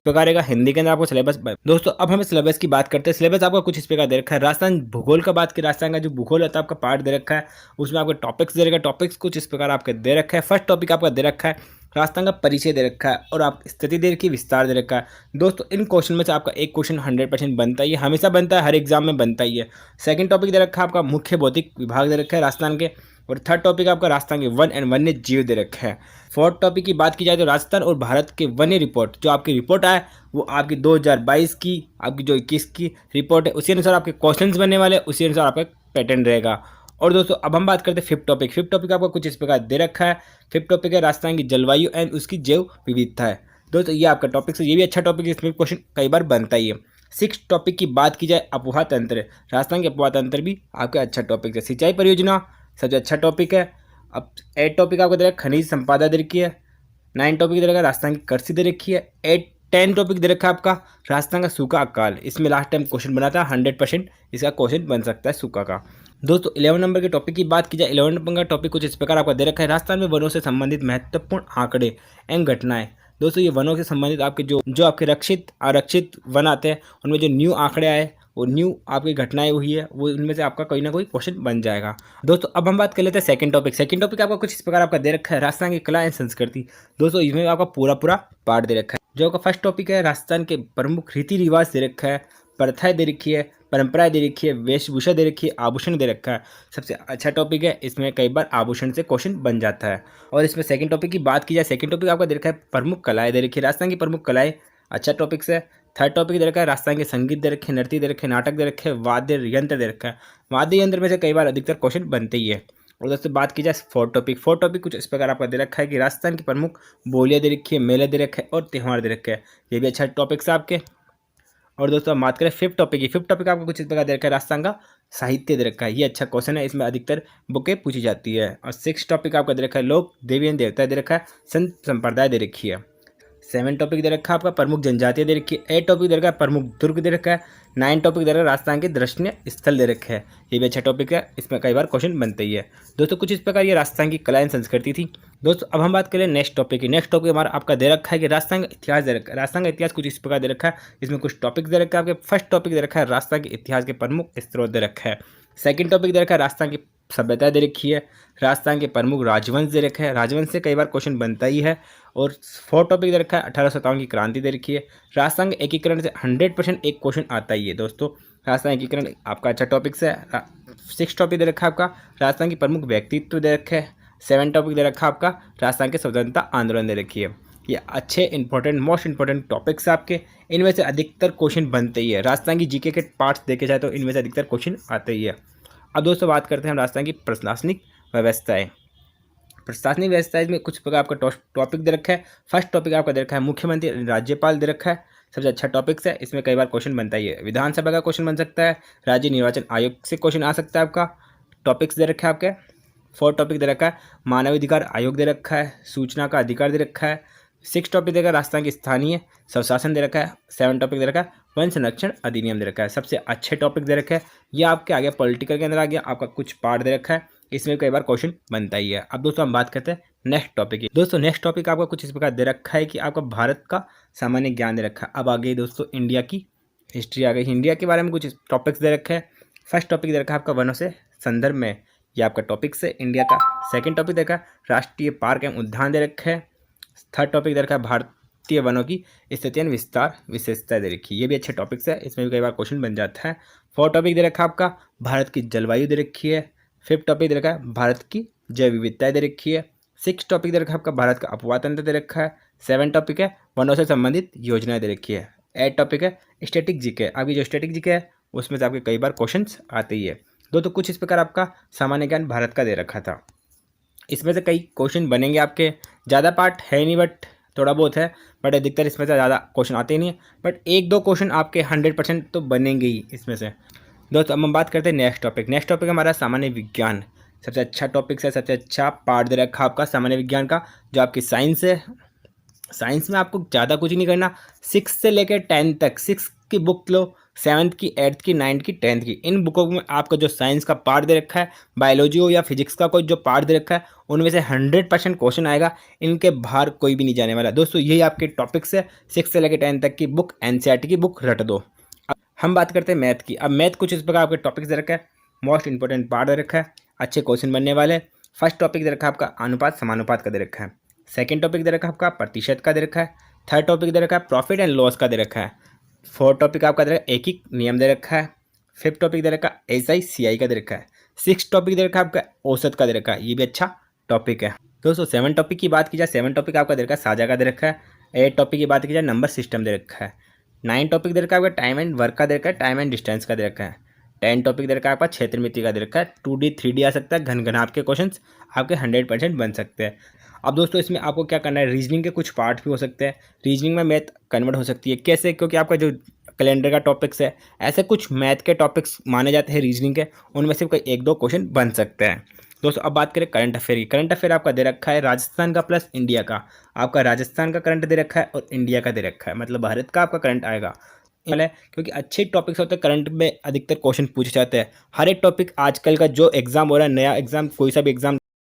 प्रकार का हिंदी के अंदर आपको सिलेबस। दोस्तों अब हमें सिलेबस की बात करते हैं। सिलेबस आपका कुछ इस प्रकार दे रखा है। राजस्थान भूगोल का बात की, राजस्थान का जो भूगोल होता है आपका पार्ट दे रखा है, उसमें आपके टॉपिक्स दे रखा है। टॉपिक्स कुछ इस प्रकार आपके दे रखा है। फर्स्ट टॉपिक आपका दे रखा है राजस्थान का परिचय दे रखा है और आप स्थिति दे रखी, विस्तार दे रखा है। दोस्तों इन क्वेश्चन में से आपका एक क्वेश्चन 100% बनता ही है, हमेशा बनता है, हर एग्जाम में बनता ही है। सेकंड टॉपिक दे रखा है आपका मुख्य भौतिक विभाग दे रखा है राजस्थान के, और थर्ड टॉपिक आपका राजस्थान के वन एंड वन्य जीव दे रखा है। फोर्थ टॉपिक की बात की जाए तो राजस्थान और भारत के वन्य रिपोर्ट, जो आपकी रिपोर्ट आए वो आपकी 2022 की, आपकी जो 21 की रिपोर्ट है, उसी अनुसार आपके क्वेश्चंस बनने वाले, उसी अनुसार आपका पैटर्न रहेगा। और दोस्तों अब हम बात करते हैं फिफ्थ टॉपिक। फिफ्थ टॉपिक आपको कुछ इस प्रकार दे रखा है। फिफ्थ टॉपिक है राजस्थान की जलवायु एंड उसकी जैव विविधता है। दोस्तों ये आपका टॉपिक है, ये भी अच्छा टॉपिक है, इसमें क्वेश्चन कई बार बनता ही है। सिक्स टॉपिक की बात की जाए अफवाह तंत्र, राजस्थान के अफवाह तंत्र भी आपका अच्छा टॉपिक है। सिंचाई परियोजना सबसे अच्छा टॉपिक है। अब 8 टॉपिक आपको दे रखा है खनिज संपदा दे रखी है। 9 टॉपिक दे रखा है राजस्थान की कृषि दे रखी है। 10 टॉपिक दे रखा है आपका राजस्थान का सूखा अकाल, इसमें लास्ट टाइम क्वेश्चन बना था, 100% इसका क्वेश्चन बन सकता है सूखा का। दोस्तों 11 नंबर के टॉपिक की बात की जाए, 11 नंबर का टॉपिक कुछ इस प्रकार आपका दे रखा है राजस्थान में वनों से संबंधित महत्वपूर्ण आंकड़े एवं घटनाएं। दोस्तों ये वनों से संबंधित आपके जो आपके रक्षित आरक्षित वन आते हैं, उनमें जो न्यू आंकड़े आए, वो न्यू आपकी घटनाएं हुई है, वो इनमें से आपका कोई ना कोई क्वेश्चन बन जाएगा। दोस्तों अब हम बात कर लेते हैं सेकंड टॉपिक। सेकंड टॉपिक आपका कुछ इस प्रकार आपका दे रखा है राजस्थान की कला एवं संस्कृति। दोस्तों इसमें आपका पूरा पूरा पार्ट दे रखा है। जो आपका फर्स्ट टॉपिक है राजस्थान के प्रमुख रीति रिवाज दे रखा है, प्रथाएं दे रखी है, परंपराएं दे रखी है, वेशभूषा दे रखी है, आभूषण दे रखा है। सबसे अच्छा टॉपिक है, इसमें कई बार आभूषण से क्वेश्चन बन जाता है। और इसमें सेकंड टॉपिक की बात की जाए, सेकंड टॉपिक आपका दे रखा है प्रमुख कलाएं दे रखी है, राजस्थान की प्रमुख कलाएं, अच्छा टॉपिक है। थर्ड टॉपिक दे रखा है राजस्थान के संगीत दे रखे, नृत्य दे रखे, नाटक दे रखे, वाद्य यंत्र दे रखा है। वाद्य यंत्र में से कई बार अधिकतर क्वेश्चन बनते ही है। और दोस्तों बात की जाए फोर्थ टॉपिक, फोर्थ टॉपिक कुछ इस प्रकार आपका दे रखा है कि राजस्थान की प्रमुख बोलियां दे रखी है, मेले दे रखे और त्यौहार दे रखे हैं। ये भी अच्छा टॉपिक्स है आपके। और दोस्तों हम बात करें फिफ्थ टॉपिक की, फिफ्थ टॉपिक आपको कुछ इस प्रकार दे रखा है राजस्थान का साहित्य दे रखा है। ये अच्छा क्वेश्चन है, इसमें अधिकतर बुकें पूछी जाती है। और सिक्स टॉपिक आपका दे रखा है लोक देवी एवं देवता दे रखा है, संत संप्रदाय दे रखी है। 7 टॉपिक दे रखा है आपका प्रमुख जनजातियाँ दे रखी है। 8 टॉपिक दे रखा है प्रमुख दुर्ग दे रखा है। 9 टॉपिक दे रखा है राजस्थान के दर्शनीय स्थल दे रखे हैं। ये भी अच्छा टॉपिक है, इसमें कई बार क्वेश्चन बनते ही है। दोस्तों कुछ इस प्रकार ये राजस्थान की कला एवं संस्कृति थी। दोस्तों अब हम बात करें नेक्स्ट टॉपिक की। नेक्स्ट टॉपिक हमारा आपका दे रखा है कि राजस्थान का इतिहास दे रखा है। राजस्थान का इतिहास कुछ इस प्रकार दे रखा है, इसमें कुछ टॉपिक दे रखा है। आपके फर्स्ट टॉपिक दे रखा है राजस्थान के इतिहास के प्रमुख स्त्रोत दे रखा है। सेकंड टॉपिक दे रखा है राजस्थान की सभ्यता दे रखी है। राजस्थान के प्रमुख राजवंश दे रखे हैं, राजवंश से कई बार क्वेश्चन बनता ही है। और फोर्थ टॉपिक दे रखा है 1857 की क्रांति दे रखी है। राजस्थान के एकीकरण से 100% एक क्वेश्चन आता ही है। दोस्तों राजस्थान एकीकरण आपका अच्छा टॉपिक है। 6 टॉपिक दे रखा है आपका राजस्थान की प्रमुख व्यक्तित्व दे रखे हैं। 7 टॉपिक दे रखा है आपका राजस्थान के स्वतंत्रता आंदोलन दे रखी है। ये अच्छे इंपॉर्टेंट मोस्ट इंपॉर्टेंट टॉपिक्स आपके, इनमें से अधिकतर क्वेश्चन बनते ही है। राजस्थान की जीके के पार्ट्स देखे जाए तो इनमें से अधिकतर क्वेश्चन आते ही है। अब दोस्तों बात करते हैं हम राजस्थान की प्रशासनिक व्यवस्थाएं। प्रशासनिक व्यवस्था में कुछ प्रकार आपका टॉपिक दे रखा है। फर्स्ट टॉपिक आपका दे रखा है मुख्यमंत्री राज्यपाल दे रखा है, सबसे अच्छा टॉपिक्स है, इसमें कई बार क्वेश्चन बनता ही है। विधानसभा का क्वेश्चन बन सकता है, राज्य निर्वाचन आयोग से क्वेश्चन आ सकता है। आपका टॉपिक्स दे रखा है आपके। फोर्थ टॉपिक दे रखा है मानवाधिकार आयोग दे रखा है, सूचना का अधिकार दे रखा है। 6 टॉपिक दे रखा है राजस्थान की स्थानीय स्वशासन दे रखा है। 7 टॉपिक दे रखा है वन संरक्षण अधिनियम दे रखा है, सबसे अच्छे टॉपिक दे रखा है। ये आपके आगे पॉलिटिकल के अंदर आ गया, आपका कुछ पार्ट दे रखा है, इसमें कई बार क्वेश्चन बनता ही है। अब दोस्तों हम बात करते हैं नेक्स्ट टॉपिक की। दोस्तों नेक्स्ट टॉपिक आपका कुछ इस प्रकार दे रखा है कि आपका भारत का सामान्य ज्ञान दे रखा है। अब आ गई दोस्तों इंडिया की हिस्ट्री आ गई, इंडिया के बारे में कुछ टॉपिक्स दे रखे हैं। फर्स्ट टॉपिक दे रखा है आपका वनों से संदर्भ में, ये आपका टॉपिक्स है इंडिया का। सेकंड टॉपिक दे रखा है राष्ट्रीय पार्क एवं उद्यान दे रखे है। थर्ड टॉपिक दे रखा है भारतीय वनों की स्थिति एवं विस्तार विशेषता दे रखी है, ये भी अच्छे टॉपिक्स है, इसमें भी कई बार क्वेश्चन बन जाता है। फोर्थ टॉपिक दे रखा है आपका भारत की जलवायु दे रखी है। फिफ्थ टॉपिक दे रखा है भारत की जैव विविधताएं दे रखी है। 6 टॉपिक दे रखा है आपका भारत का अपवाह तंत्र दे रखा है। 7 टॉपिक है वनों से संबंधित योजनाएं दे रखी है। 8 टॉपिक है स्टैटिक जीके, आपकी जो स्टैटिक जीके है उसमें से आपके कई बार क्वेश्चंस आते ही है। तो कुछ इस प्रकार आपका सामान्य ज्ञान भारत का दे रखा था, इसमें से कई क्वेश्चन बनेंगे आपके। ज़्यादा पार्ट है नहीं, बट थोड़ा बहुत है, बट अधिकतर इसमें से ज़्यादा क्वेश्चन आते ही नहीं है, बट 1-2 क्वेश्चन आपके 100% तो बनेंगे ही इसमें से। दोस्तों अब हम बात करते हैं नेक्स्ट टॉपिक। नेक्स्ट टॉपिक हमारा सामान्य विज्ञान, सबसे अच्छा टॉपिक है, सबसे अच्छा पार्ट दे रखा आपका सामान्य विज्ञान का, जो आपकी साइंस है। साइंस में आपको ज़्यादा कुछ नहीं करना, 6 से लेकर 10 तक 6 की बुक लो, 7th की, 8th की, 9th की, 10th की। इन बुकों में आपका जो साइंस का पार्ट दे रखा है, बायोलॉजी हो या फिजिक्स का कोई जो पार्ट दे रखा है, उनमें से 100% क्वेश्चन आएगा। इनके बाहर कोई भी नहीं जाने वाला। दोस्तों यही आपके टॉपिक्स है, 6 से लेकर 10 तक की बुक, एनसीईआरटी की बुक रट दो। अब हम बात करते हैं मैथ की। अब मैथ कुछ इस प्रकार आपके टॉपिक्स दे रखा है, मोस्ट इंपॉर्टेंट पार्ट दे रखा है, अच्छे क्वेश्चन बनने वाले। फर्स्ट टॉपिक दे रखा है आपका अनुपात समानुपात का दे रखा है। सेकंड टॉपिक दे रखा है आपका प्रतिशत का दे रखा है। थर्ड टॉपिक दे रखा है प्रॉफिट एंड लॉस का दे रखा है। फोर्थ टॉपिक आपका दे रखा है एक ही नियम दे रखा है। फिफ्थ टॉपिक दे रखा है एसआई सीआई का दे रखा है। सिक्स टॉपिक दे रखा है आपका औसत का दे रखा है, ये भी अच्छा टॉपिक है। दोस्तों सेवन टॉपिक की बात की जाए, सेवन टॉपिक आपका दे रखा है साझा का दे रखा है। एट टॉपिक की बात की जाए नंबर सिस्टम दे रखा है। नाइन टॉपिक दे रखा है आपका टाइम एंड वर्क का दे रखा है, टाइम एंड डिस्टेंस का दे रखा है। 10 टॉपिक दे रखा है आपका क्षेत्र मिति का दे रखा है। 2D 3D आ सकता है, घन घन आपके क्वेश्चन आपके 100% बन सकते हैं। अब दोस्तों इसमें आपको क्या करना है, रीजनिंग के कुछ पार्ट भी हो सकते हैं। रीजनिंग में मैथ कन्वर्ट हो सकती है, कैसे? क्योंकि आपका जो कैलेंडर का टॉपिक्स है, ऐसे कुछ मैथ के टॉपिक्स माने जाते हैं रीजनिंग के, उनमें से कोई एक दो क्वेश्चन बन सकते हैं। दोस्तों अब बात करें करंट अफेयर की। करंट अफेयर आपका दे रखा है राजस्थान का प्लस इंडिया का। आपका राजस्थान का करंट दे रखा है और इंडिया का दे रखा है, मतलब भारत का आपका करंट आएगा। है क्योंकि अच्छे टॉपिक्स होते हैं, करंट में अधिकतर क्वेश्चन पूछे जाते हैं। हर एक टॉपिक आजकल का जो एग्जाम हो रहा है, नया एग्जाम, कोई सा भी एग्जाम